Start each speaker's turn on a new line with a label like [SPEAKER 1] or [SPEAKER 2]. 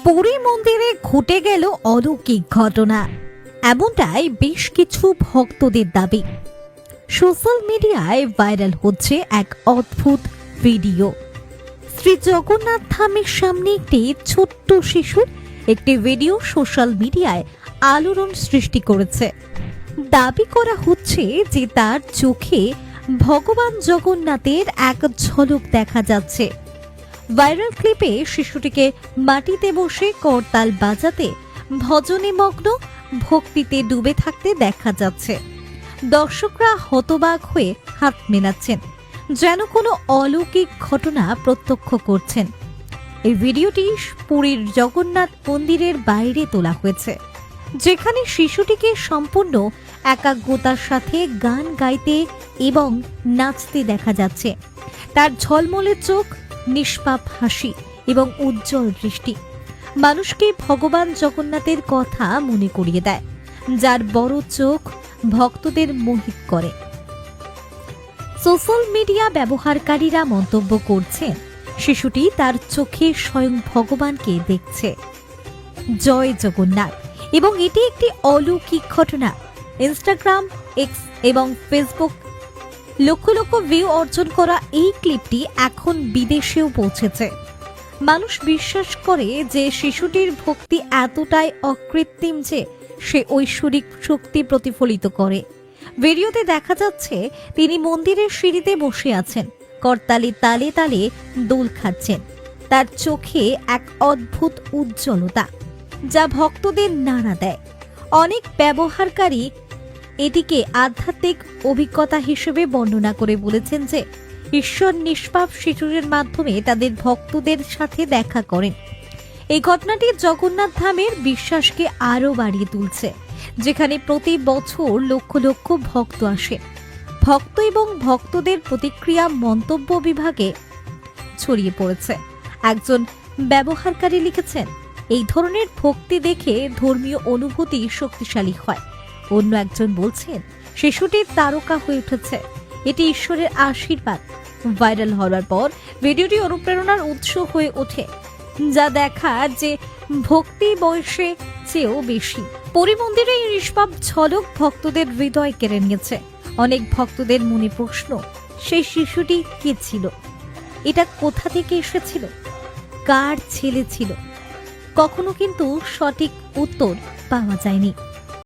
[SPEAKER 1] পুরী মন্দিরে ঘটে গেল অলৌকিক ঘটনা, এমনটাই বেশ কিছু ভক্তদের দাবি। সোশ্যাল মিডিয়ায় ভাইরাল হচ্ছে এক অদ্ভুত ভিডিও। শ্রী জগন্নাথ ধামের সামনে একটি ছোট্ট শিশুর একটি ভিডিও সোশ্যাল মিডিয়ায় আলোড়ন সৃষ্টি করেছে। দাবি করা হচ্ছে যে তার চোখে ভগবান জগন্নাথের এক ঝলক দেখা যাচ্ছে। ভাইরাল ক্লিপে শিশুটিকে মাটিতে বসে করতাল বাজাতে ভজনে মগ্ন ভক্তিতে ডুবে থাকতে দেখা যাচ্ছে। দর্শকরা হতবাক হয়ে হাত মেলাচ্ছেন, যেন কোনো অলৌকিক ঘটনা প্রত্যক্ষ করছেন। এই ভিডিওটি পুরীর জগন্নাথ মন্দিরের বাইরে তোলা হয়েছে, যেখানে শিশুটিকে সম্পূর্ণ একাগ্রতার সাথে গান গাইতে এবং নাচতে দেখা যাচ্ছে। তার ঝলমলে চোখ, নিষ্পাপ হাসি এবং উজ্জ্বল দৃষ্টি মানুষকে ভগবান জগন্নাথের কথা মনে করিয়ে দেয়, যার বড় চোখ ভক্তদের মোহিত করে। সোশ্যাল মিডিয়া ব্যবহারকারীরা মন্তব্য করছেন, শিশুটি তার চোখে স্বয়ং ভগবানকে দেখছে। জয় জগন্নাথ, এবং এটি একটি অলৌকিক ঘটনা। ইনস্টাগ্রাম, এক্স এবং ফেসবুক লক্ষ লক্ষ ভিউ অর্জন করা এই ক্লিপটি এখন বিদেশেও পৌঁছেছে। মানুষ বিশ্বাস করে যে শিশুটির ভক্তি এতটাই অকৃত্রিম যে সে ঐশ্বরিক শক্তি প্রতিফলিত করে। ভিডিওতে দেখা যাচ্ছে তিনি মন্দিরের সিঁড়িতে বসে আছেন, করতালি তালে তালে দোল খাচ্ছেন। তার চোখে এক অদ্ভুত উজ্জ্বলতা, যা ভক্তদের নাড়া দেয়। অনেক ব্যবহারকারী এটিকে আধ্যাত্মিক অভিজ্ঞতা হিসেবে বর্ণনা করে বলেছেন যে ঈশ্বর নিষ্পাপ শিশুর মাধ্যমে তাদের ভক্তদের সাথে দেখা করেন। এই ঘটনাটি জগন্নাথ ধামের বিশ্বাসকে আরও বাড়িয়ে তুলছে, যেখানে প্রতি বছর লক্ষ লক্ষ ভক্ত আসে। ভক্ত এবং ভক্তদের প্রতিক্রিয়া মন্তব্য বিভাগে ছড়িয়ে পড়েছে। একজন ব্যবহারকারী লিখেছেন, এই ধরনের ভক্তি দেখে ধর্মীয় অনুভূতি শক্তিশালী হয়। অন্য একজন বলছেন, শিশুটির তারকা হয়ে উঠেছে, এটি ঈশ্বরের আশীর্বাদ। ভাইরাল হওয়ার পর ভিডিওটি অনুপ্রেরণার উৎস হয়ে ওঠে, যা দেখার যে ভক্তি বয়সে চেয়েও বেশি। পুরী মন্দিরে এই নিষ্পাপ ঝলক ভক্তদের হৃদয় কেড়ে নিয়েছে। অনেক ভক্তদের মনে প্রশ্ন, সেই শিশুটি কে ছিল? এটা কোথা থেকে এসেছিল? কার ছেলে ছিল? কখনো কিন্তু সঠিক উত্তর পাওয়া যায়নি।